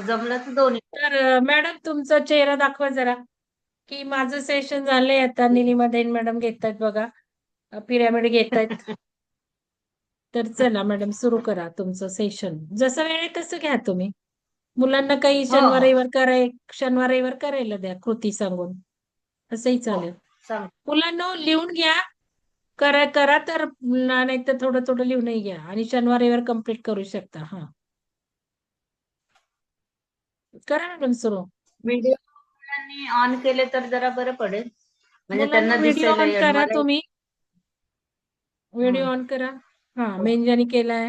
जमलं तर दोन्ही. तर मॅडम तुमचा चेहरा दाखवा जरा, की माझं सेशन झालंय आता. निलिमा देन मॅडम घेतायत बघा, पिरॅमिड घेतायत. तर चला मॅडम सुरू करा तुमचं सेशन. जसं वेळ आहे तसं घ्या तुम्ही. मुलांना काही हो शनिवार हो. रविवार शनिवार रविवार करायला द्या कृती सांगून, असंही हो चालेल. सांग. मुलांना लिहून घ्या. करा करा तर नाही तर थोडं थोडं लिहूनही घ्या आणि शनिवार रविवार कम्प्लीट करू शकता. हा, करा मॅडम सुरू. व्हिडिओ मुलांनी ऑन केले तर जरा बरं पडेल, म्हणजे मुलांना त्यांना व्हिडिओ दिसेल ऑन करा मला. तुम्ही. व्हिडिओ हं. ऑन करा. हा, मेंजानी केलाय.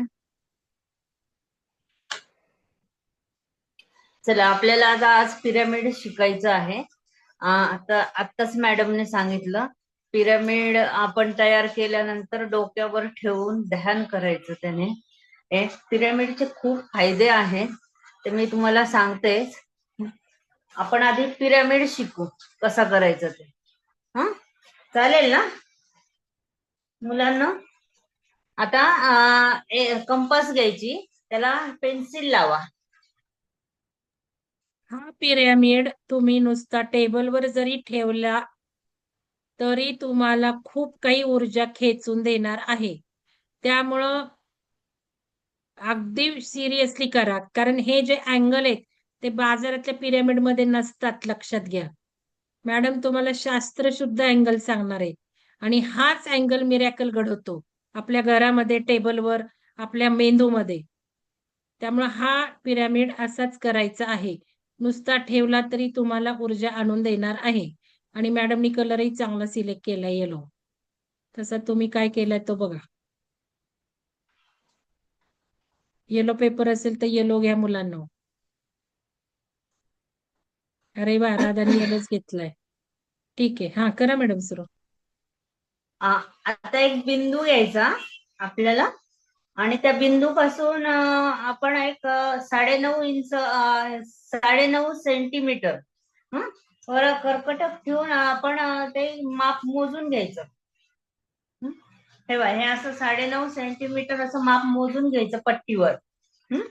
चला, आपल्याला आता आज पिरॅमिड शिकायचं आहे. आता आत्ताच मॅडमने सांगितलं, पिरॅमिड आपण तयार केल्यानंतर डोक्यावर ठेवून ध्यान करायचं त्याने. पिरॅमिडचे खूप फायदे आहेत, ते मी तुम्हाला सांगतेच. आपण आधी पिरॅमिड शिकू कसा करायचं ते. हा, चालेल ना मुलांना? आता कंपास घ्यायची, त्याला पेन्सिल लावा. हा पिरॅमिड तुम्ही नुसता टेबलवर जरी ठेवला तरी तुम्हाला खूप काही ऊर्जा खेचून देणार आहे. त्यामुळं अगदी सिरियसली करा, कारण हे जे अँगल आहेत ते बाजारातल्या पिरॅमिड मध्ये नसतात, लक्षात घ्या. मॅडम तुम्हाला शास्त्रशुद्ध अँगल सांगणार आहे आणि हाच अँगल मिरॅकल घडवतो आपल्या घरामध्ये, टेबलवर, आपल्या मेंदूमध्ये. त्यामुळे हा पिरॅमिड असाच करायचा आहे. नुसता ठेवला तरी तुम्हाला ऊर्जा आणून देणार आहे. आणि मॅडमनी कलरही चांगला सिलेक्ट केलाय, येलो. तसा तुम्ही काय केलाय तो बघा. येलो पेपर असेल तर येलो घ्या मुलांना. अरे वा, राधानी येलोच घेतलाय. ठीक आहे, हा करा मॅडम सुरू. आता एक बिंदू घ्यायचा आपल्याला, आणि त्या बिंदू पासून आपण एक 9.5 इंच, 9.5 सेंटीमीटर वर कर्कटक ठेवून आपण ते माप मोजून घ्यायचं. हं? ठेवा, हे असं 9.5 सेंटीमीटर असं माप मोजून घ्यायचं पट्टीवर. हं?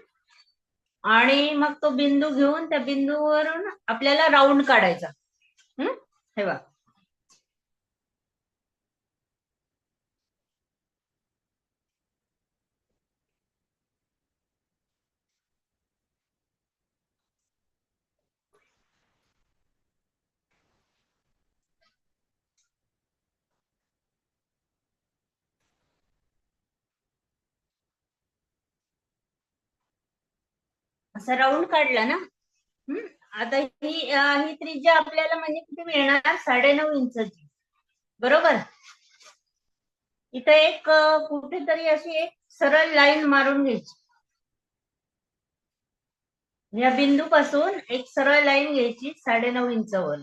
आणि मग तो बिंदू घेऊन त्या बिंदूवरून आपल्याला राऊंड काढायचा. ठेवा. असं राऊंड काढला ना. आता ही त्रिज्या आपल्याला म्हणजे किती मिळणार? 9.5 इंचाची. बरोबर. इथे एक कुठेतरी अशी एक सरळ लाईन मारून घ्यायची. या बिंदू पासून एक सरळ लाईन घ्यायची 9.5 इंचावर.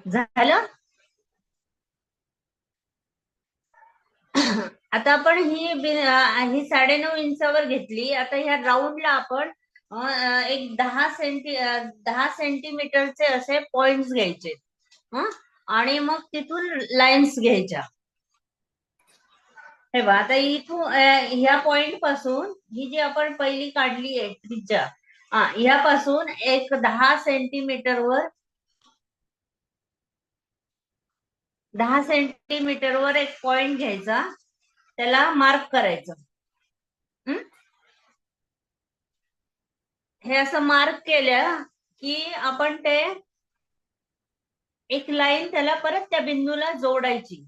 झालं. आता आपण ही 9.5 इंचावर घेतली. आता ह्या राऊंडला आपण एक 10 सेंटीमीटरचे असे पॉइंट्स घ्यायचे. आणि मग तिथून लाईन्स घ्यायच्या. हे बघा, आता इथून ह्या पॉइंट पासून ही जी आपण पहिली काढली आहे त्रिज्या, ह्यापासून एक 10 सेंटीमीटरवर, 10 सेंटीमीटरवर एक पॉइंट घ्यायचा, त्याला मार्क करायचं. हं? हे असं मार्क केलं की आपण ते एक लाईन त्याला परत त्या बिंदूला जोडायची.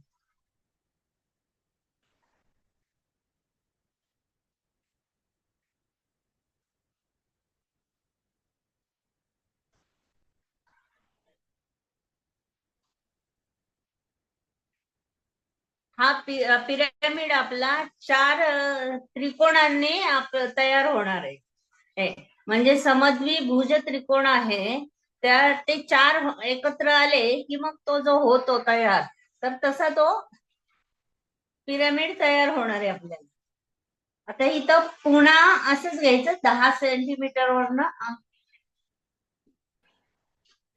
हा पिरॅमिड आपला 4 त्रिकोणांनी तयार होणार आहे. म्हणजे समद्वी भुज त्रिकोण आहे, त्या ते 4 एकत्र आले की मग तो जो होतो तयार, तर तसा तो पिरॅमिड तयार होणार आहे आपल्याला. आता इथं पुन्हा असंच घ्यायचं 10 सेंटीमीटर वरनं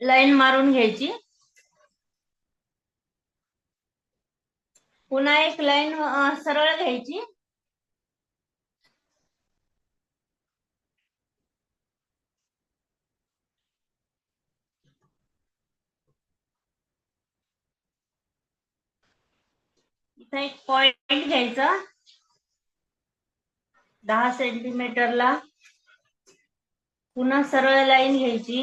लाईन मारून घ्यायची. पुन्हा एक लाईन सरळ घ्यायची. इथं एक पॉइंट घ्यायचा 10 सेंटीमीटरला. पुन्हा सरळ लाईन घ्यायची.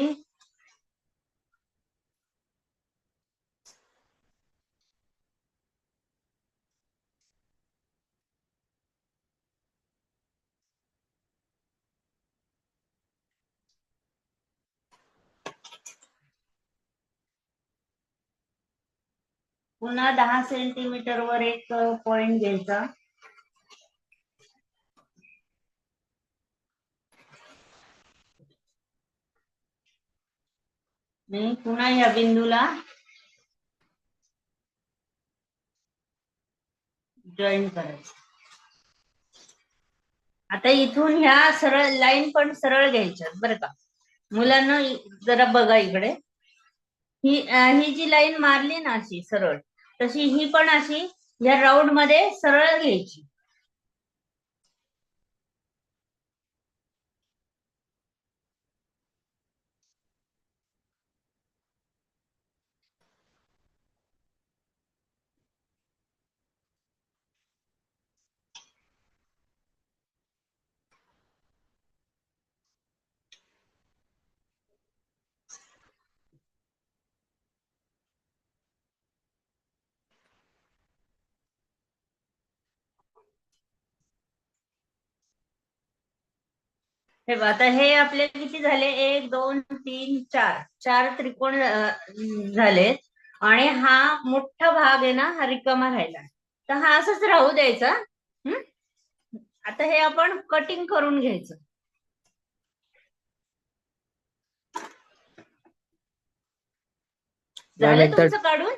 पुन्हा 10 सेंटीमीटर वर एक पॉइंट घ्यायचा. आणि पुन्हा या बिंदूला जॉईन करायचं. आता इथून ह्या सरळ लाईन पण सरळ घ्यायच्या बरं का मुलांना. जरा बघा इकडे. ही जी लाईन मारली ना अशी सरळ, तशी ही पण अशी या राऊंड मध्ये सरळ घ्यायची. हे बघा, आता हे आपले किती झाले? 1 2 3 4 4 त्रिकोण झालेत. आणि हा मोठा भाग आहे ना, हा रिकामा राहिला. तर हा असंच राहू द्यायचा. हम्म? आता हे आपण कटिंग करून घ्यायचं. मॅम झालं एकदा तुमचं काढून?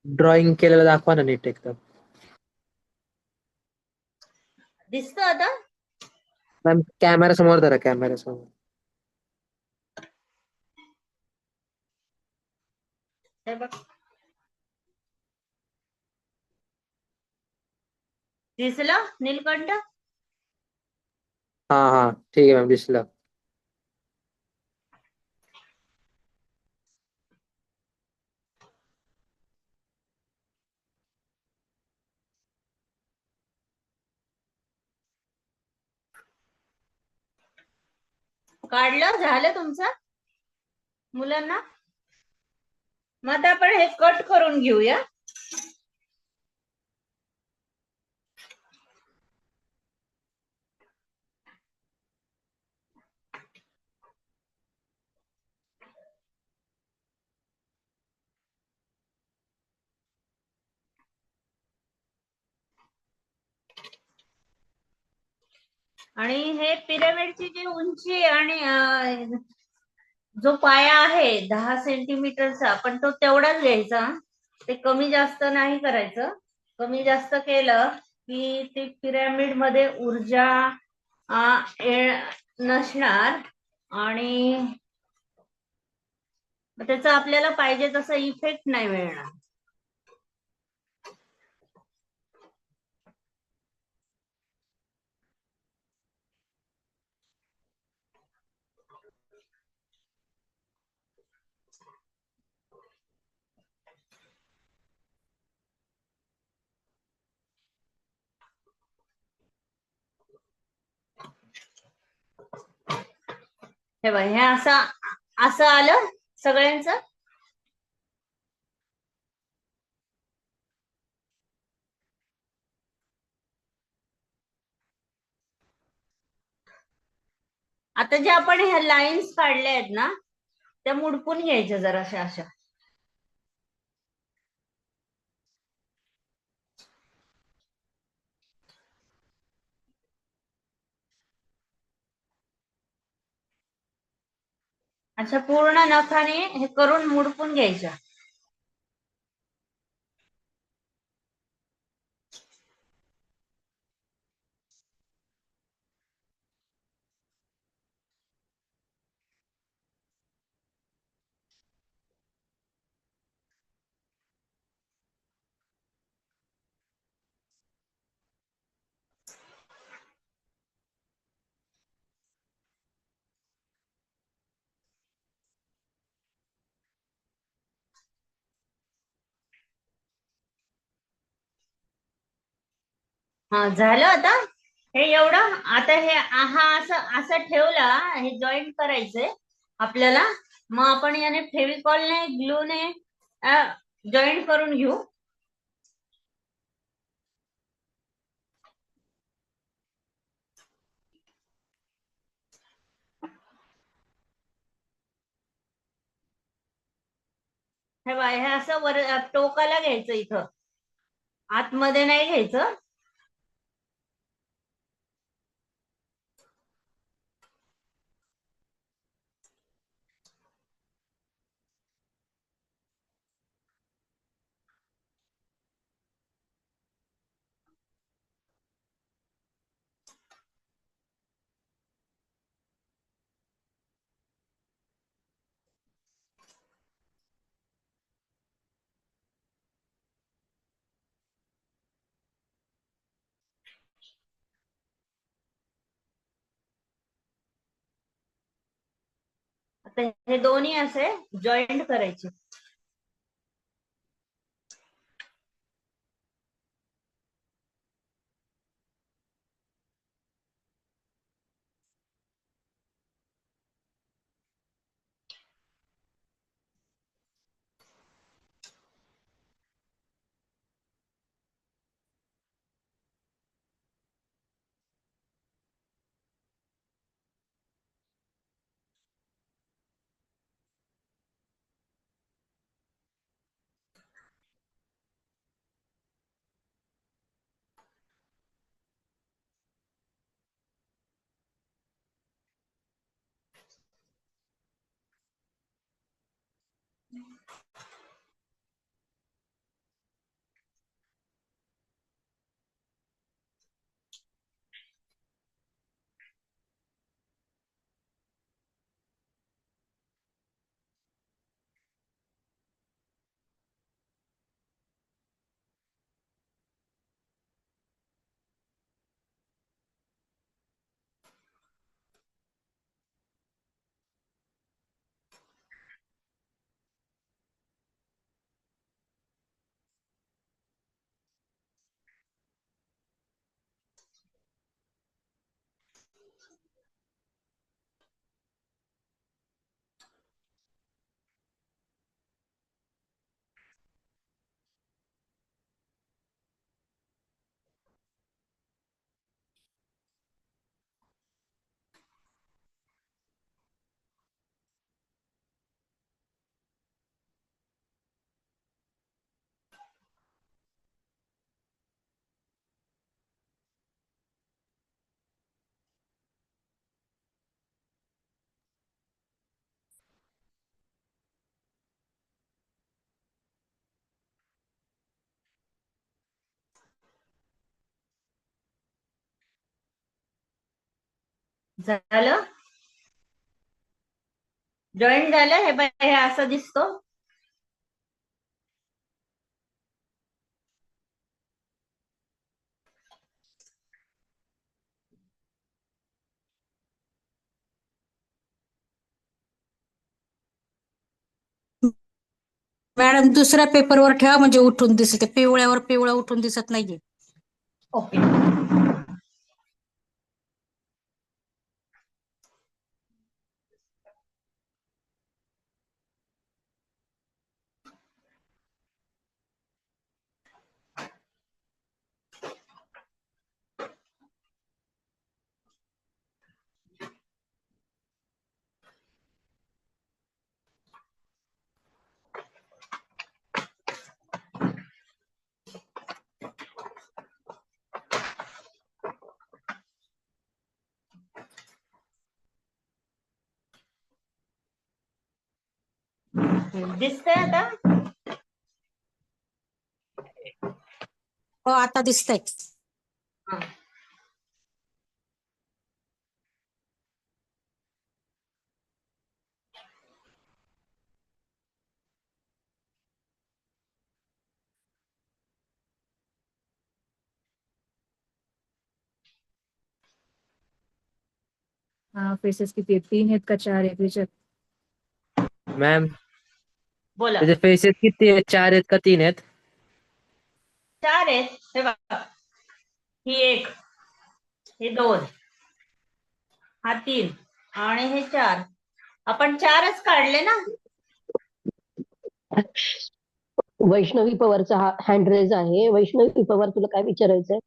ड्रॉइंग केलेलं दाखवा ना नीट एकदम. दिसतं आता? मॅम कॅमेरा समोर धरा, कॅमेरा समोर. हे बघ, दिसलं नीलकंठ? हा हा ठीक आहे मॅम, दिसलं. काढलं? झालं तुमचं मुलांना? मग आता आपण हे कट करून घेऊया. आणि हे पिरामिडची जी उंची आणि जो पाया आहे 10 सेंटीमीटरचा, पण तो तेवढाच घ्यायचा. ते कमी जास्त नाही करायचं. कमी जास्त केलं की ते पिरामिड मध्ये ऊर्जा नसणार आणि त्याचा आपल्याला पाहिजे तसा इफेक्ट नाही मिळणार. हे बघ, हे असं असं आलं सगळ्यांचं. आता जे आपण ह्या लाईन्स काढल्या आहेत ना, त्या मुडपून घ्यायच्या जराशा अशा. अशा पूर्ण नखाने हे करून मुडपून घ्यायच्या. हा झालं आता. हे एवढं आता हे हा असं असं ठेवला, हे जॉईंट करायचंय आपल्याला. मग आपण याने फेविकॉलने ग्लूने जॉईंट करून घेऊ. हे बघा, हे असं वर टोकाला घ्यायचं, इथं आतमध्ये नाही घ्यायचं. आता हे दोन्ही असे जॉईंट करायचे. झालं, जॉईंट झालं. हे बघ, हे असं दिसतो. मॅडम दुसऱ्या पेपरवर ठेवा, म्हणजे उठून दिसते. पिवळ्यावर पिवळा उठून दिसत नाहीये. ओके. दिसतंय आता. हो, आता दिसतंय. हा. फेसेस किती आहेत? 3 आहेत का 4 आहेत याच्यात? मॅम बोला. त्याचे फेसेस किती आहेत? 4 आहेत का 3 आहेत? 4 आहेत. हे बघा, ही 1, हे 2, हा 3 आणि हे 4. आपण 4च काढले ना. वैष्णवी पवारचा हा हँड रेज आहे. वैष्णवी पवार, तुला काय विचारायचंय?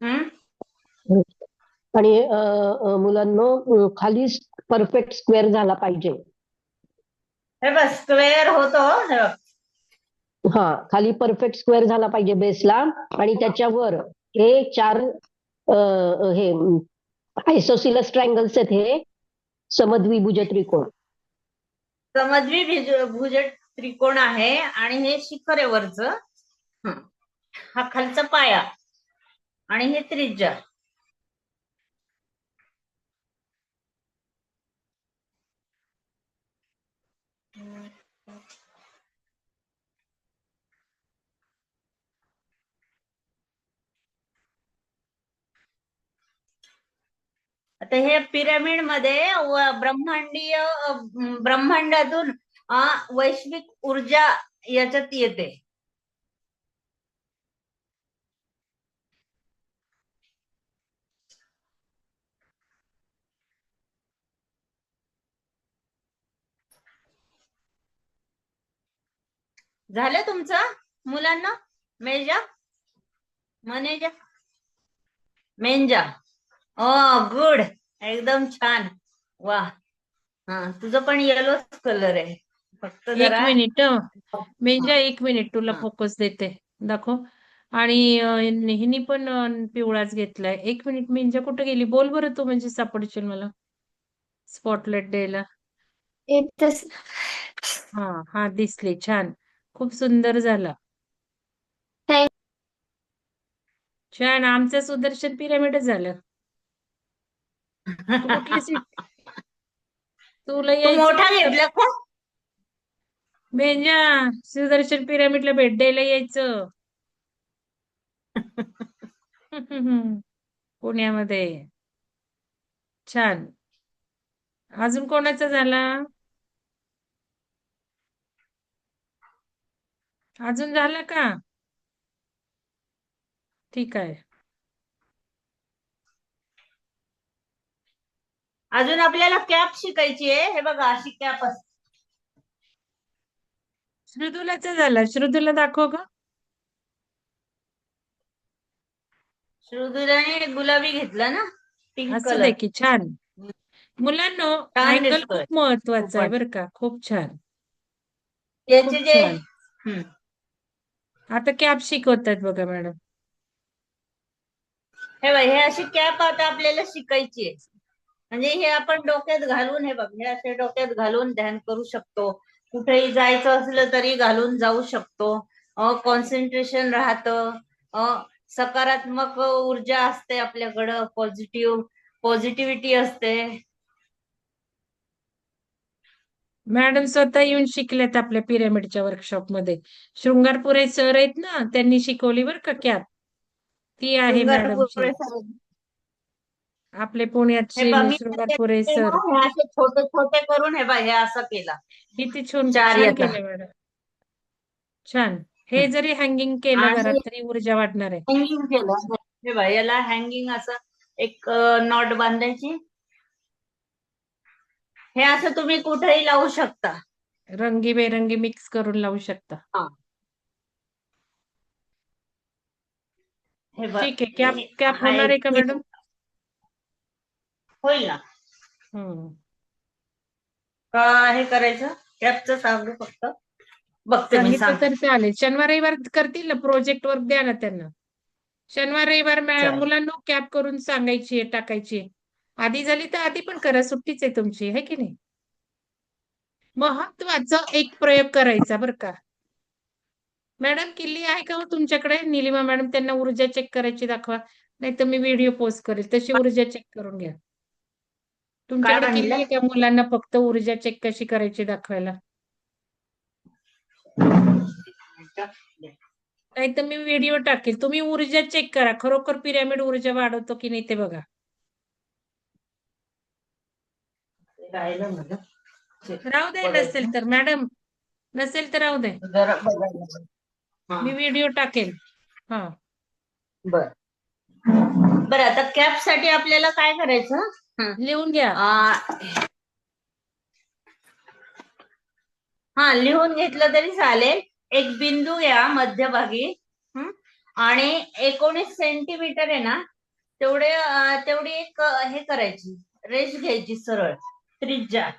हम्म. आणि मुलांना खाली परफेक्ट स्क्वेअर झाला पाहिजे. हे बघ स्क्वेअर होतो. हे बघ. हा, खाली परफेक्ट स्क्वेअर झाला पाहिजे बेसला, आणि त्याच्यावर हे 4 हे आयसोसिलस ट्रायंगल्स आहेत, हे समद्विभुज त्रिकोण. समद्विभुज त्रिकोण आहे आणि हे शिखर आहे वरचं. हा खालचा पाया आणि हे त्रिज्या. आता हे पिरामिड मध्ये ब्रह्मांडातून वैश्विक ऊर्जा याच्यात येते. झालं तुमचं मुलांना? मेंजा. गुड, एकदम छान. वा. हा, तुझं पण येलोच कलर आहे, फक्त एक जरा मिनिट मेंजा, 1 मिनिट तुला हा. फोकस देते, दाखव. आणि हिनी पण पिवळाच घेतलाय. 1 मिनिट, मेंजा कुठे गेली? बोल बरं तू, म्हणजे सापडशील मला स्पॉटलाइट द्यायला. हा हा, दिसली. छान, खूप सुंदर झाला. छान, आमचं सुदर्शन पिरामिडच झालं. तू कुठली सीट? तुला तू यायचं मोठा फक्त घेतला का? मेंजा, सुदर्शन पिरामिडला भेट द्यायला यायचं. पुण्यामध्ये. छान. अजून कोणाचा झाला? अजून झाला का? ठीक आहे. अजून आपल्याला कॅप शिकायची आहे. हे बघा, अशी कॅप असते. श्रुदुलाचा झाला. श्रुदुला दाखव ग. श्रुदुलाने गुलाबी घेतला ना, पिंक असं दे कलर. की. छान. मुलांनो, छान अँगल दिसतोय खूप महत्वाचा आहे खूपच. बरं का. खूप छान, याचे खूप जे छान. आता कॅप शिकवतात बघा मॅडम. हे बघ, हे अशी कॅप आता आपल्याला शिकायची आहे. म्हणजे हे आपण डोक्यात घालून, हे बघ, हे असे डोक्यात घालून ध्यान करू शकतो. कुठेही जायचं असलं तरी घालून जाऊ शकतो. कॉन्सन्ट्रेशन राहतं. सकारात्मक ऊर्जा असते आपल्याकडं, पॉझिटिव्हिटी असते. मॅडम स्वतः येऊन शिकलेत आपल्या पिरामिडच्या वर्कशॉपमध्ये. शृंगारपुरे सर आहेत ना, त्यांनी शिकवली बरं का कॅप. ती आहे मॅडमची. आपले हे पुण्याचे बघ, मी शृंगारपुरे सर. हे असे छोटे छोटे करून हे बघ, हे असं केलं. किती 4 छान याचा. केलंय मॅडम. छान. हे जरी हँगिंग केलं घरात आणि तरी ऊर्जा वाढणार आहे. हँगिंग केलं. हे बघ, याला हँगिंग असं एक नॉट बांधायची. हे असं तुम्ही कुठेही लावू शकता. रंगीबेरंगी मिक्स करून लावू शकता. हे बघ, ठीक आहे. कॅप हा होणार आहे का एक मॅडम? होईल ना. का हे करायचं? कॅपचं सांगू फक्त. बघते मी, सांगितलं सांग. तर चालेल. शनिवार रविवार करतील ना, प्रोजेक्ट वर्क द्या ना त्यांना. शनिवार रविवार चालेल. मुलांना कॅप करून सांगायची आहे, टाकायची आहे. आधी झाली तर आधी पण करा, सुट्टीच आहे तुमची, है की नाही? महत्वाचा एक प्रयोग करायचा बरं का. मॅडम, किल्ली आहे का हो तुमच्याकडे? निलिमा मॅडम, त्यांना ऊर्जा चेक करायची दाखवा. नाही तर मी व्हिडिओ पोस्ट करेल, तशी ऊर्जा चेक करून घ्या. काय तुमच्याकडे किल्ली म्हणलं? आहे का मुलांना फक्त ऊर्जा चेक कशी करायची दाखवायला? नाही तर मी व्हिडिओ टाकेल, तुम्ही ऊर्जा चेक करा. खरोखर पिरॅमिड ऊर्जा वाढवतो की नाही ते बघा. राहिलं माझं. राहू दे, नसेल तर मॅडम, नसेल तर राहू दे, जरा बघायला. हा, मी व्हिडिओ टाकेल. हा, बर बर. आता कॅप साठी आपल्याला काय करायचं? लिहून घ्या. हा, लिहून घेतलं तरी चालेल. एक बिंदू घ्या मध्यभागी. आणि 19 सेंटीमीटर आहे ना, तेवढी एक हे करायची, रेष घ्यायची सरळ त्रिज्या.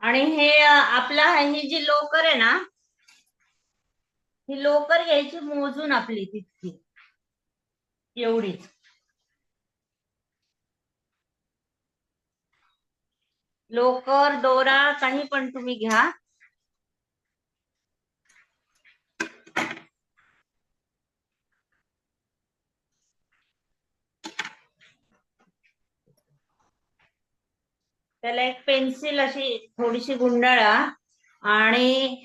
आणि हे आपला ही जी लोकर आहे ना, ही लोकर घ्यायची मोजून आपली तितकी, एवढीच. लोकर, दोरा काही पण तुम्ही घ्या. त्याला एक पेन्सिल अशी थोडीशी गुंडाळा आणि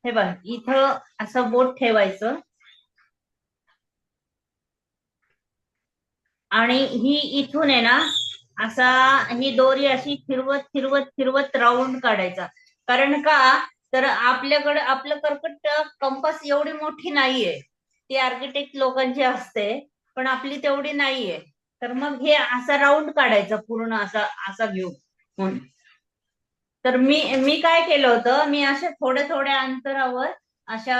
हे बघ, इथं असं बोट ठेवायचं आणि ही इथून आहे ना, असा ही दोरी अशी फिरवत फिरवत फिरवत राऊंड काढायचा. कारण का, तर आपल्याकडे आपलं कर्कट कंपास एवढी मोठी नाहीये, ती आर्किटेक्ट लोकांची असते, पण आपली तेवढी नाहीये. तर मग हे असा राऊंड काढायचा पूर्ण असा असा घेऊन. तर मी काय केलं होतं, मी अशा थोड्या थोड्या अंतरावर अशा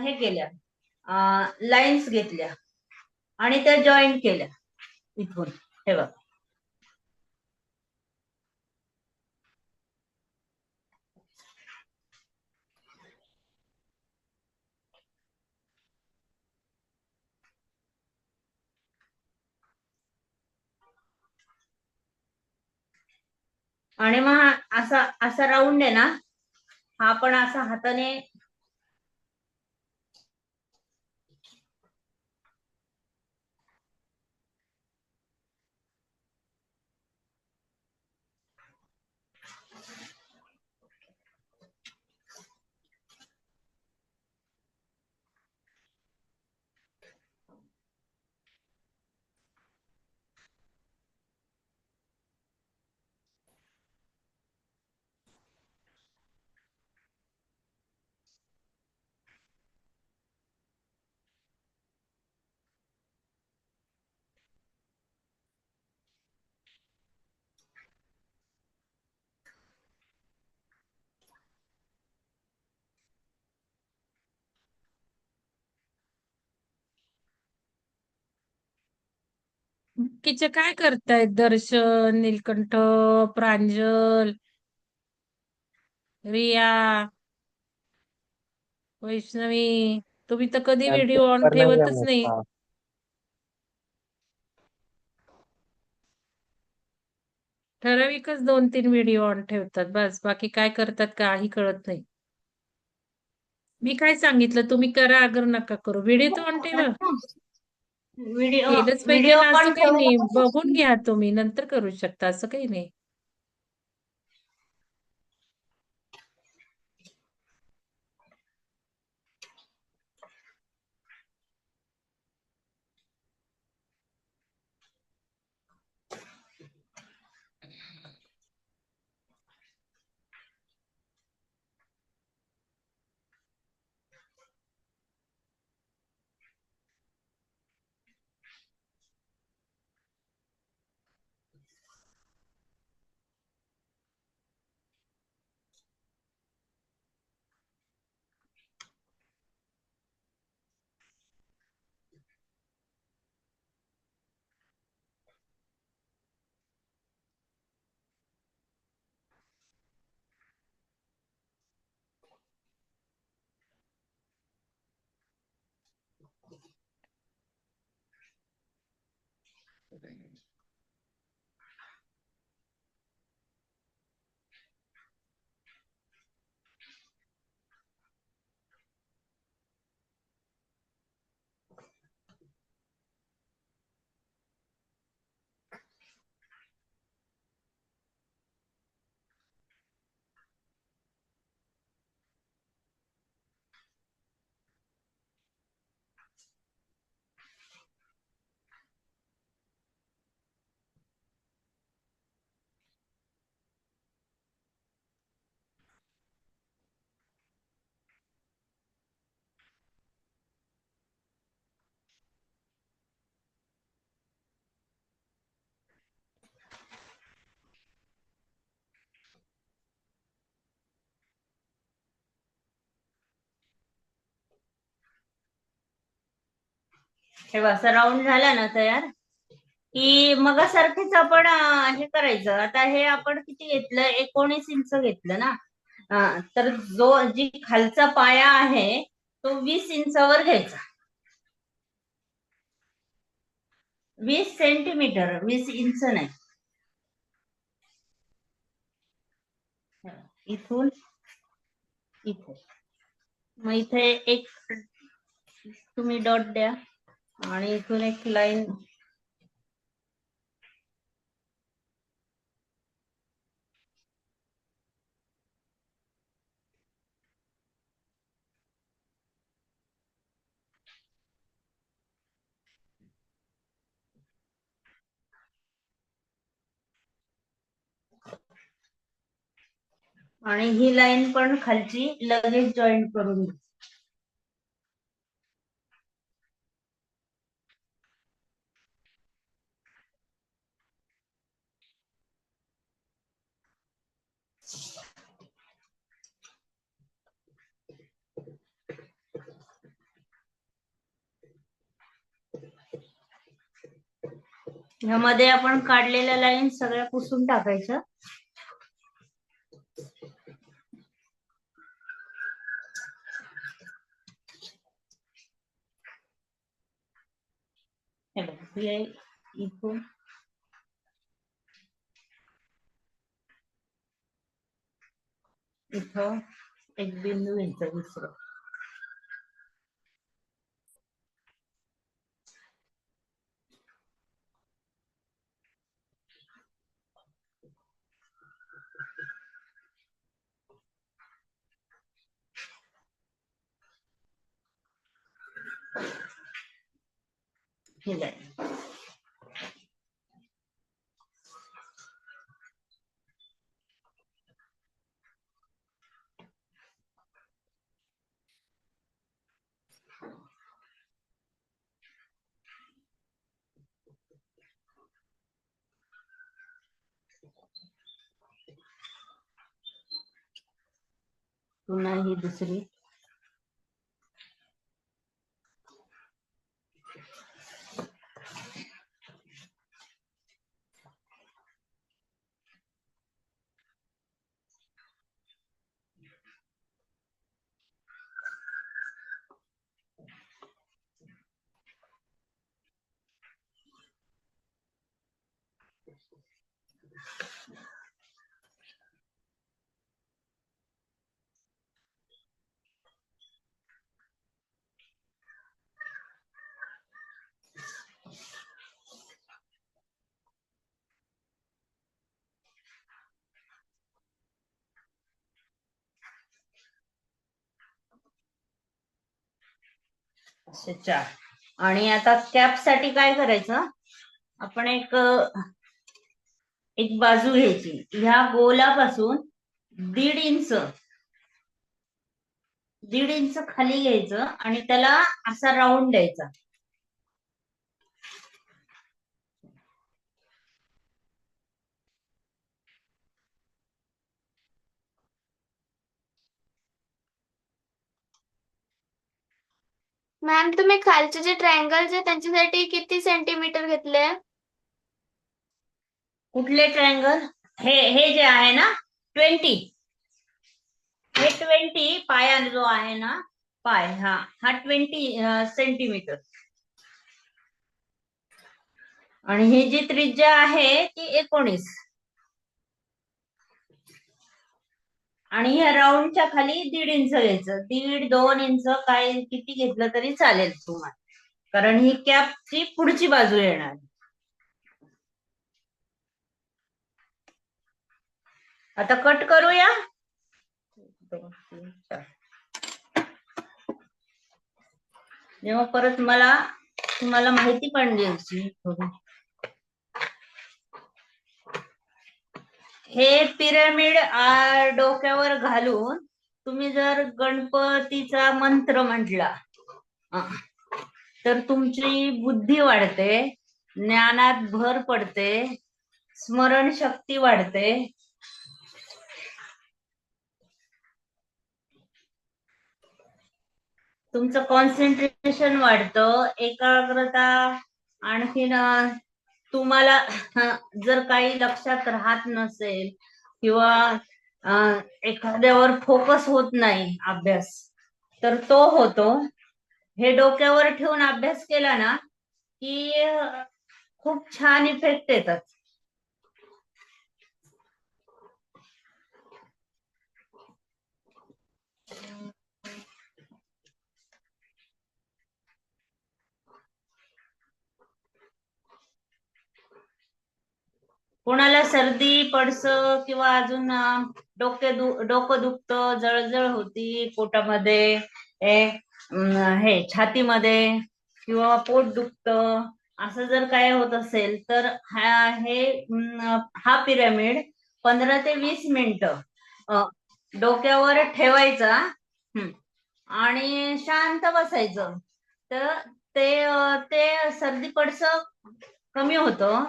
हे केल्या, लाईन्स घेतल्या आणि त्या जॉईंट केल्या इथून. हे बघ, आणि मग असा असा राऊंड आहे ना, हा पण असा हाताने बाकीचे काय करतायत? दर्शन, नीलकंठ, प्रांजल, रिया, वैष्णवी, तुम्ही तर कधी व्हिडिओ ऑन पेपर नाही ठेवतच जमत. नाही. हा. ठराविकच 2-3 व्हिडिओ ऑन ठेवतात, बस. बाकी काय करतात काही कळत नाही. मी काय सांगितलं, तुम्ही करा, अगर नका करू, व्हिडिओ तर ऑन ठेवा. व्हिडिओ केलंच पाहिजे व्हिडिओ ना, असं पण काही नाही. ठेवला. बघून घ्या, तुम्ही नंतर करू शकता, असं काही नाही. हे असं राऊंड झाला ना तयार की मगासारखेच आपण हे करायचं. आता हे आपण किती घेतलं, 19 इंच घेतलं ना. तर जी खालचा पाया आहे तो 20 इंचावर घ्यायचा. 20 सेंटीमीटर, 20 इंच नाही. इथून इथे, मग इथे एक तुम्ही डॉट द्या आणि इथून एक लाईन. आणि ही लाईन पण खालची लगेच जॉईन करून घ्या. ह्यामध्ये आपण काढलेल्या लाईन सगळ्या पुसून टाकायच्या. हे बघा, ही आहे इथून इथं एक बिंदू घ्यायचा दुसरं. ही लाईन पुन्हा ही दुसरी. असे 4. आणि आता कॅप साठी काय करायचं, आपण एक बाजू घ्यायची. ह्या गोलापासून 1.5 इंच खाली घ्यायचं आणि त्याला असा राऊंड द्यायचा. मॅम तुम्ही खालचे जे ट्रायंगल्स आहे त्यांच्यासाठी किती सेंटीमीटर घेतले? कुठले ट्रायंगल? हे जे आहे ना 20, हे 20 पाया जो आहे ना, पाय हा 20 सेंटीमीटर. आणि ही जी त्रिज्या आहे ती 19. आणि ह्या राऊंडच्या खाली 1.5 इंच घ्यायचं. 1.5-2 इंच काय किती घेतलं तरी चालेल तुम्हाला, कारण ही कॅपची पुढची बाजू येणार. आता कट करूया. 1, 2, 3, 4. जेव्हा परत तुम्हाला माहिती पण द्यायची थोडी. हे पिरॅमिड डोक्यावर घालून तुम्ही जर गणपतीचा मंत्र म्हटला तर तुमची बुद्धी वाढते, ज्ञानात भर पडते, स्मरणशक्ती वाढते. तुमचं कॉन्सन्ट्रेशन वाढतं, एकाग्रता, आणखीन तुम्हाला जर काही लक्षात राहत नसेल किंवा एखाद्यावर फोकस होत नाही अभ्यास, तर तो होतो. हे डोक्यावर ठेवून अभ्यास केला ना की खूप छान इफेक्ट येतात. कोणाला सर्दी पडस किंवा अजून डोकं दुखतं, जळजळ होती पोटामध्ये, हे छातीमध्ये किंवा पोट दुखतं, असं जर काय होत असेल तर हा पिरॅमिड 15 ते 20 मिनिटं डोक्यावर ठेवायचा आणि शांत बसायचं. तर ते सर्दी पडस कमी होतं.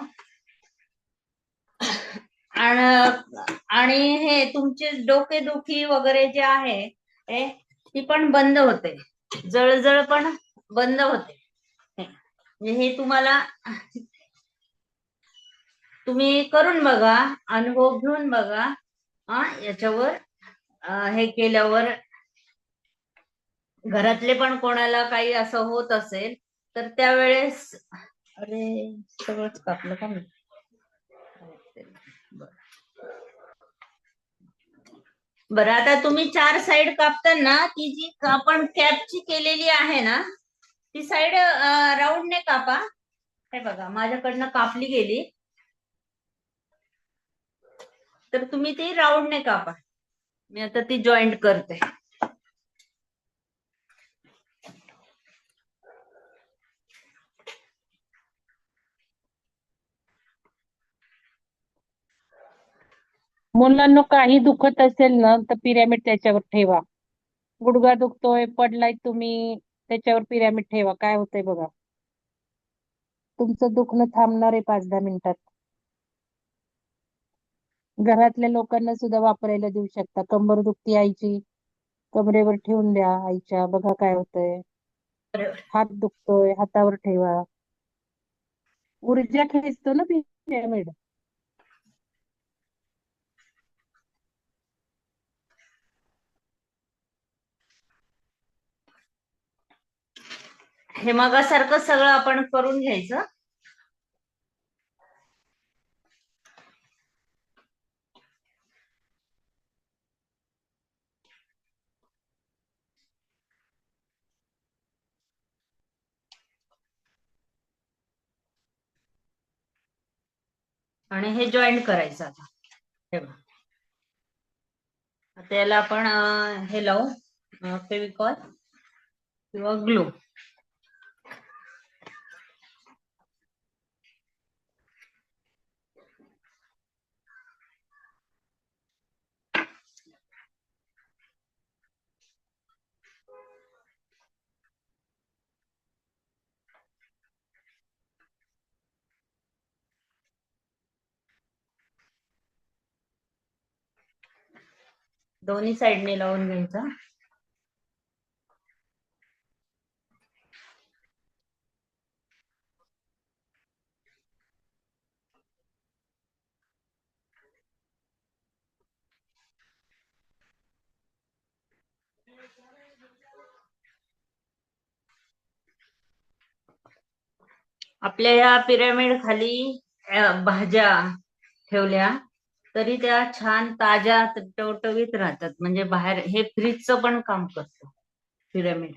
आणि हे तुमचे डोकेदुखी वगैरे जे आहे ती पण बंद होते, जळजळ पण बंद होते. हे तुम्ही करून बघा, अनुभव घेऊन बघा. याच्यावर हे केल्यावर घरातले पण कोणाला काही असं होत असेल तर त्यावेळेस, अरे सगळंच कापलं का मी? बरं, आता तुम्ही 4 साइड कापताना ती जी आपण कॅपची केलेली आहे ना, ती साइड राऊंडने कापा. हे बघा, माझ्याकडनं कापली गेली, तर तुम्ही ती राऊंडने कापा. मी आता ती जॉईंट करते. मुलांना काही दुखत असेल ना तर पिरॅमिड त्याच्यावर ठेवा. गुडघा दुखतोय, पडलाय तुम्ही, त्याच्यावर पिरॅमिड ठेवा, काय होतंय बघा. तुमचं दुखणं थांबणार आहे 5-10 मिनिटात. घरातल्या लोकांना सुद्धा वापरायला देऊ शकता. कंबर दुखती आईची, कमरेवर ठेवून द्या आईच्या, बघा काय होतंय. हात दुखतोय, हातावर ठेवा. ऊर्जा खेचतो ना पिरॅमिड. हे मगासारखं सगळं आपण करून घ्यायचं. आणि हे जॉईंट करायचं. आता हे बघा, आता याला आपण हे लावू, फेविकॉल किंवा ग्लू. दोन्ही साइडने लावून घ्यायचं. आपल्या या पिरॅमिड खाली भाज्या ठेवल्या तरी त्या छान ताज्या टवटवीत राहतात. म्हणजे बाहेर हे फ्रीजचं पण काम करतं पिरॅमिड.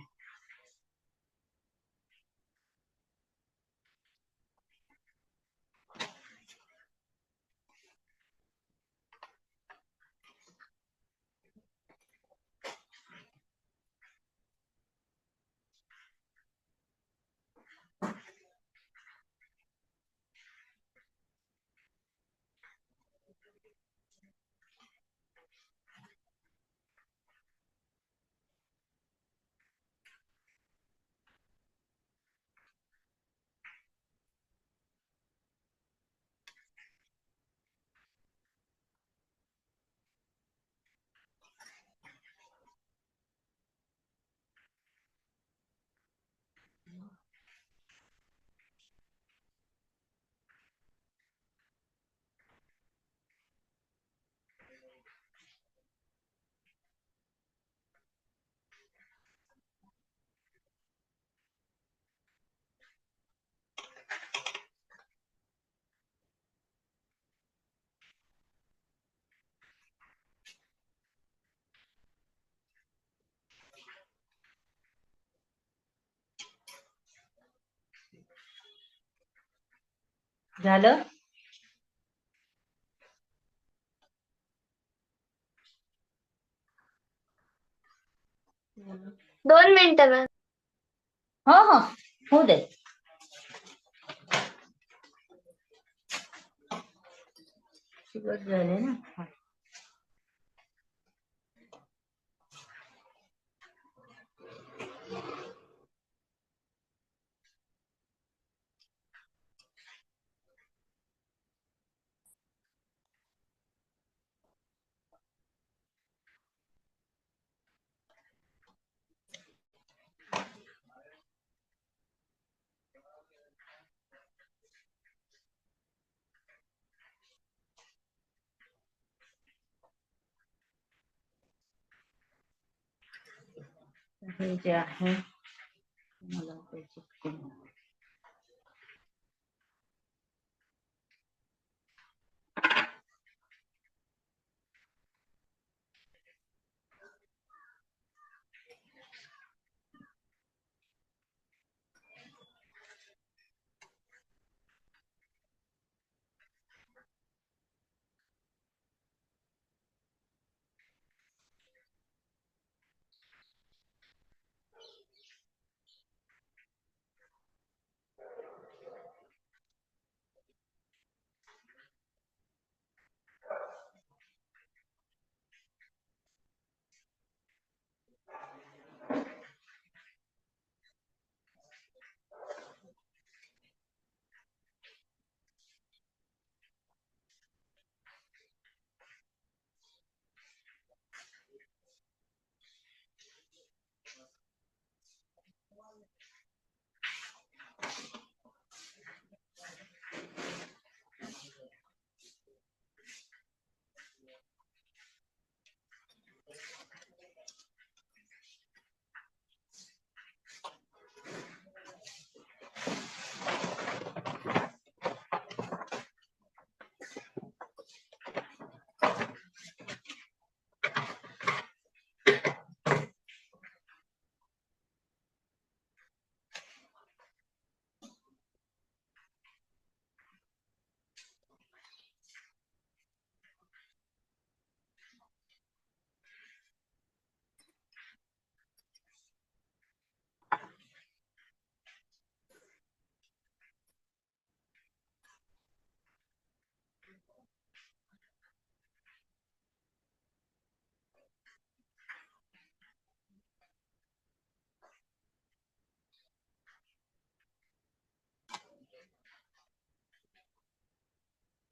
झालं? दोन मिनिटं मॅम. हो हो, होऊ दे. शुगर झाले ना. हे जे आहे मला ते चिपकून.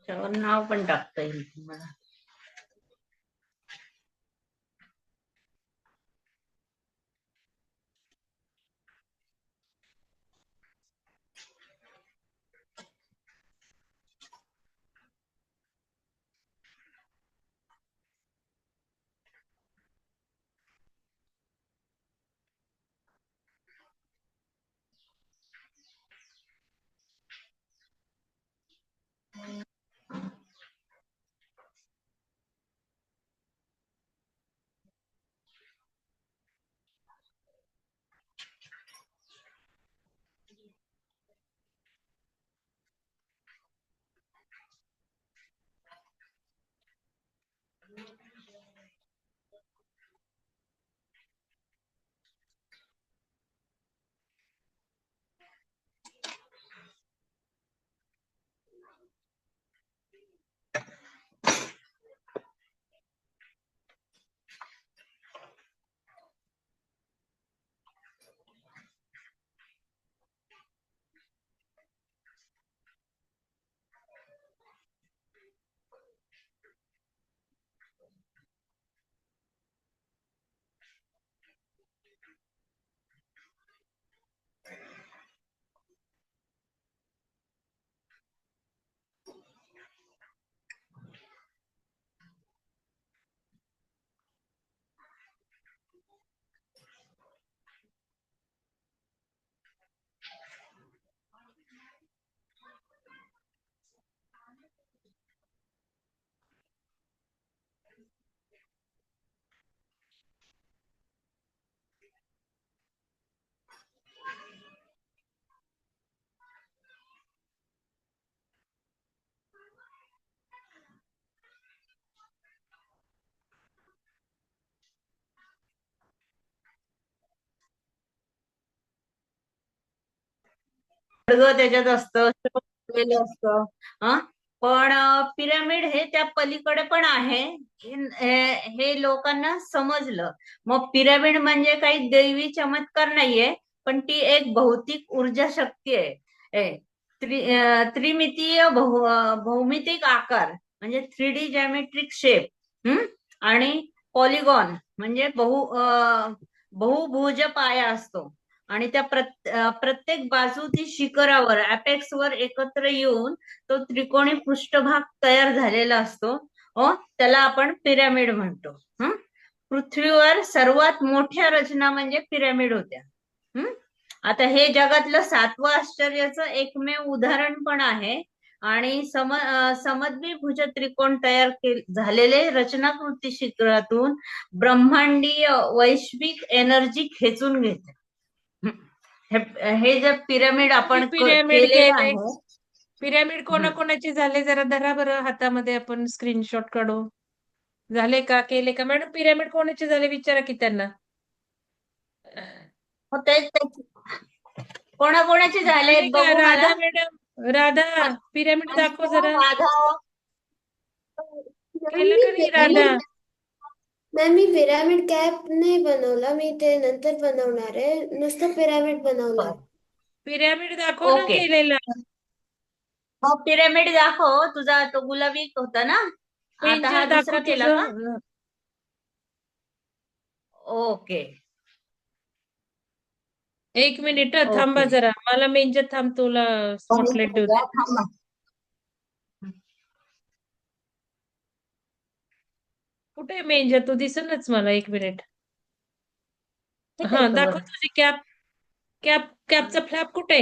त्यावर नाव पण टाकता येईल तुम्हाला. खडगं त्याच्यात असतं, लेलं असतं. पण पिरामिड हे त्या पलीकडे पण आहे. हे लोकांना समजलं. मग पिरामिड म्हणजे काही दैवी चमत्कार नाहीये, पण ती एक भौतिक ऊर्जा शक्ती आहे. त्रिमितीय भौमितिक आकार म्हणजे 3D जॅमेट्रिक शेप आणि पॉलिगॉन म्हणजे बहुभुज पाया असतो. आणि त्या प्रत्येक बाजू ती शिखरावर अपेक्स वर एकत्र येऊन तो त्रिकोणी पृष्ठभाग तयार झालेला असतो. त्याला आपण पिरॅमिड म्हणतो. पृथ्वीवर सर्वात मोठ्या रचना म्हणजे पिरॅमिड होत्या. आता हे जगातलं 7वं आश्चर्याचं एकमेव उदाहरण पण आहे. आणि समद्विभुज त्रिकोण तयार झालेले रचनाकृती शिखरातून ब्रह्मांडीय वैश्विक एनर्जी खेचून घेते. हे जे पिरॅमिड आपण पिरॅमिड केलेलं केले, आहे. पिरॅमिड कोणाकोणाचे झाले जरा धरा बरं हातामध्ये, आपण स्क्रीनशॉट काढू. झाले का, केले का मॅडम? पिरॅमिड कोणाचे झाले विचारा की त्यांना. कोणाकोणाचे झाले झाले का? बघू मला. राधा मॅडम, राधा पिरॅमिड दाखव जरा. राधा केलं का नाही राधा? मॅम मी पिरॅमिड कॅप नाही बनवला, मी ते नंतर बनवणार आहे. नुसतं पिरॅमिड बनवलं. पिरॅमिड दाखव ना ओके. केलेला. पिरॅमिड दाखव. तुझा तो गुलाबी होता ना, आता पेंजर हा दाखव दुसरा केला का? तुझं. ओके. 1 मिनिट थांबा ओके. जरा, मला मेंजर थांब, तुला स्पॉटलाइट देऊ दे. थांबा. कुठे मेंजर? तू दिसेनच मला. 1 मिनिट. ठीक हा आहे, दाखव बरं. तुझी कॅपचा फ्लॅप कुठे?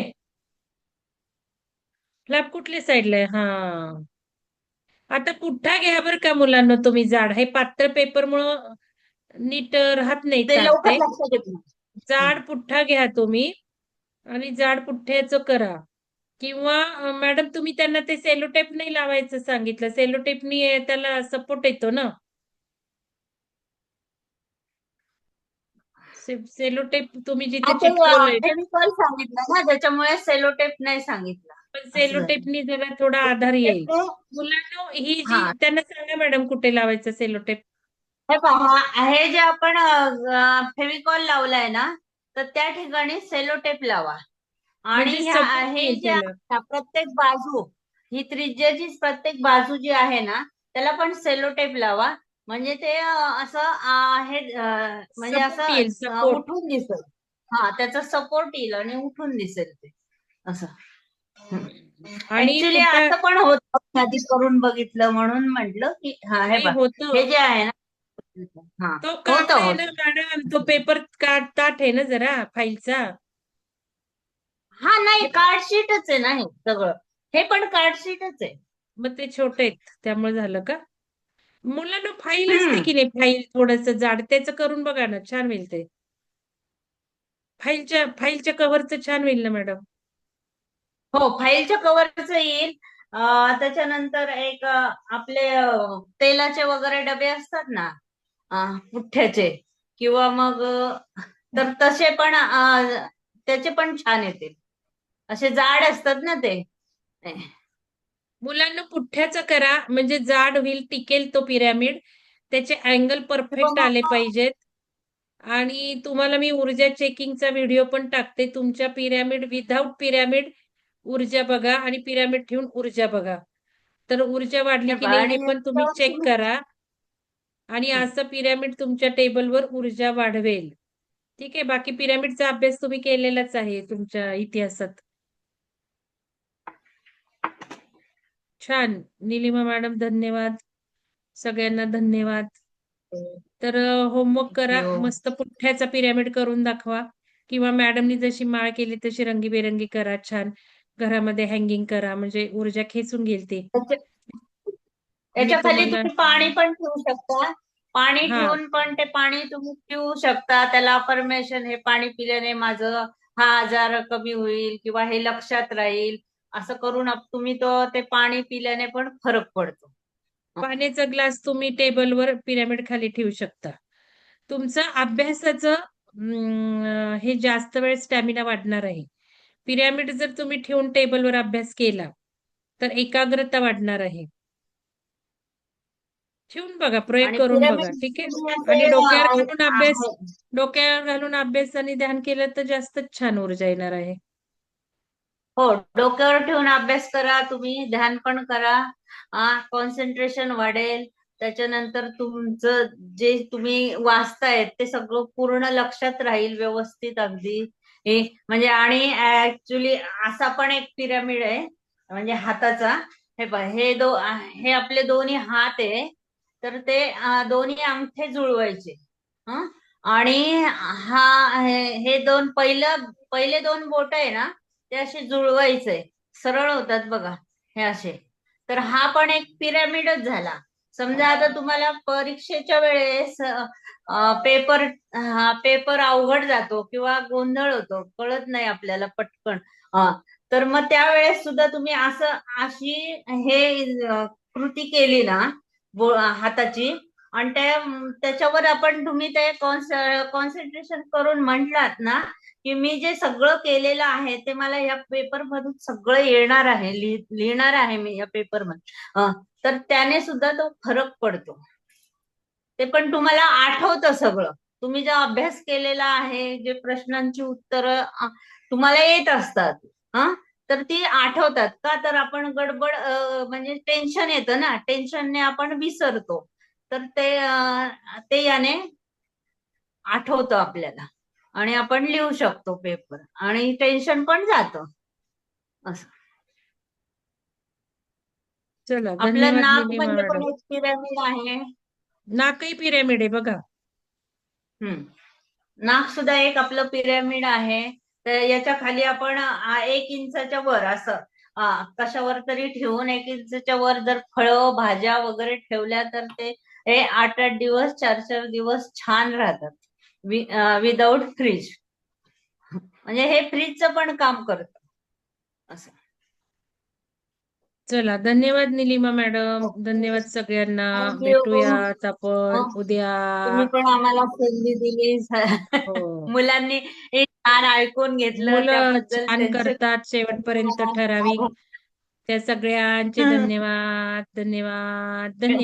फ्लॅप कुठल्या साईडला आहे? हा, आता पुठ्ठा घ्या बरं का मुलांना तुम्ही. जाड हे पातळ पेपरमुळं नीट राहत नाही ते ताट लवकर ते. लक्षात येत नाही. जाड पुठ्ठा घ्या तुम्ही आणि जाड पुठ्ठ्याचं करा. किंवा मॅडम तुम्ही त्यांना ते सेलोटेप नाही लावायचं सांगितलं. सेलोटेपनी त्याला सपोर्ट येतो ना. सेलोटेप तुम्ही जिथे चिटकवलंय ना, फेविकॉल सांगितलं ना, त्याच्यामुळे सेलोटेप नाही सांगितलं. पण असं झालं. सेलोटेपनी जरा थोडा आधार येईल. ते- मुलांना ही हा, जी त्यांना सांगा मॅडम कुठे लावायचं सेलोटेप. हे पहा, हे जे आपण फेविकॉल लावलाय ना, तर त्या ठिकाणी सेलोटेप लावा. आणि म्हणजे ह्या सपोर्ट हे येईल जे त्याला. आहे ना, प्रत्येक बाजू, ही त्रिज्याची प्रत्येक बाजू जी आहे ना, त्याला पण सेलोटेप लावा. म्हणजे ते असं हे म्हणजे सपोर्ट येईल, असं सपोर्ट. उठून दिसेल. त्याचा सपोर्ट येईल आणि उठून दिसेल ते असं. आणि ऍक्च्युली पुठ्ठा असं पण होतं, आधी करून बघितलं म्हणून म्हटलं की हे नाही बघ, होतं. हे जे आहे ना, तो होतं काढलाय ना होतं. मॅडम, तो पेपर ताट आहे ना जरा फाईलचा. नाही, कार्डशीटच आहे ना हे सगळं. हे पण कार्डशीटच आहे. मग ते छोटे आहेत त्यामुळे झालं का? मुलांना फाईल असते हम्म. की नाही, फाईल थोडस जाड, त्याचं करून बघा ना, छान होईल ते. फाईलच्या कव्हरचं छान होईल ना मॅडम. हो, फाईलच्या कव्हरचं येईल. त्याच्यानंतर एक आपले तेलाचे वगैरे डबे असतात ना, पुठ्ठ्याचे, किंवा मग तर तसे पण त्याचे पण छान येतील. असे जाड असतात ना ते. मुलांना पुठ्ठ्याचं करा म्हणजे जाड होईल, टिकेल तो पिरॅमिड. त्याचे अँगल परफेक्ट आले पाहिजेत. आणि तुम्हाला मी ऊर्जा चेकिंगचा व्हिडिओ पण टाकते. तुमच्या पिरॅमिड विदाउट पिरॅमिड ऊर्जा बघा आणि पिरॅमिड ठेवून ऊर्जा बघा. तर ऊर्जा वाढली की नाही हे पण तुम्ही चेक करा. आणि असं पिरॅमिड तुमच्या टेबलवर ऊर्जा वाढवेल. ठीक आहे. बाकी पिरॅमिडचा अभ्यास तुम्ही केलेलाच आहे तुमच्या इतिहासात. छान. निलिमा मॅडम धन्यवाद. सगळ्यांना धन्यवाद. तर होमवर्क करा. मस्त पुठ्ठ्याचा पिरॅमिड करून दाखवा. किंवा मॅडमनी जशी माळ केली तशी रंगीबेरंगी करा. छान घरामध्ये हँगिंग करा, म्हणजे ऊर्जा खेचून घेईल ते. याच्या खाली तुम्हाला तुम्ही पाणी पण ठेवू शकता. पाणी हा ठेवून पण ते पाणी तुम्ही पिऊ शकता. त्याला अफर्मेशन, हे पाणी पिल्याने माझं हा आजार कमी होईल किंवा हे लक्षात राहील, असं करून तुम्ही ते पाणी पिल्याने पण फरक पडतो. पाण्याचा ग्लास तुम्ही टेबलवर पिरॅमिड खाली ठेवू शकता. तुमचं अभ्यासाचं हे जास्त वेळ स्टॅमिना वाढणार आहे. पिरॅमिड जर तुम्ही ठेवून टेबलवर अभ्यास केला तर एकाग्रता वाढणार आहे. ठेवून बघा, प्रयोग आणि करून बघा, पिरामिड ठीक आहे. तुम्ही आणि असे डोक्यावर घालून अभ्यास आणि ध्यान केलं तर जास्तच छान ऊर्जा येणार आहे. हो, डोक्यावर ठेवून अभ्यास करा, तुम्ही ध्यान पण करा, कॉन्सन्ट्रेशन वाढेल. त्याच्यानंतर तुमचं जे तुम्ही वाचतायत ते सगळं पूर्ण लक्षात राहील व्यवस्थित अगदी. हे म्हणजे आणि ऍक्च्युली असा पण एक पिरामिड आहे म्हणजे हाताचा. हे आपले दोन्ही हात आहे, तर ते दोन्ही अंगठे जुळवायचे. हं? आणि हे पहिले दोन बोट आहे ना, ते असे जुळवायचे, सरळ होतात बघा हे असे. तर हा पण एक पिरॅमिडच झाला. समजा आता तुम्हाला परीक्षेच्या वेळेस पेपर अवघड जातो किंवा गोंधळ होतो, कळत नाही आपल्याला पटकन. तर मग त्यावेळेस सुद्धा तुम्ही अशी कृती केली ना हाताची, आणि त्याच्यावर तुम्ही ते कॉन्सन्ट्रेशन करून म्हटलात ना की मी जे सगळं केलेलं आहे ते मला या पेपर मधून सगळं येणार आहे, लिहिणार आहे मी या पेपर मध्ये, तर त्याने सुद्धा तो फरक पडतो. ते पण तुम्हाला आठवतं सगळं, तुम्ही जो अभ्यास केलेला आहे, जे प्रश्नांची उत्तरं तुम्हाला येत असतात, तर ती आठवतात का, तर आपण गडबड म्हणजे टेन्शन येतं ना, टेन्शनने आपण विसरतो, तर ते याने आठवतं आपल्याला आणि आपण लिहू शकतो पेपर आणि टेन्शन पण जातं. असं चला, आपलं धन्यवाद नाक निलिमा म्हणजे पण मॅडम. एक पिरॅमिड आहे. नाकही पिरॅमिड आहे बघा. नाक सुद्धा एक आपलं पिरॅमिड आहे. तर याच्या खाली आपण 1 इंचाच्या वर असं कशावर तरी ठेवून 1 इंचाच्या वर जर फळं भाज्या वगैरे ठेवल्या तर ते 8-8 दिवस 4-4 दिवस छान राहतात विदाऊट फ्रीज. म्हणजे हे फ्रीजचं पण काम करतं असं. चला, धन्यवाद निलिमा मॅडम, धन्यवाद सगळ्यांना. थँक्यू. भेटूयात आपण उद्या. तुम्ही पण आम्हाला संधी दिली. हो, मुलांनी हे छान ऐकून घेतलं, मुलं त्याबद्दल छान त्यांचे करतात शेवटपर्यंत ठराविक. त्या सगळ्यांचे धन्यवाद, धन्यवाद, धन्यवाद.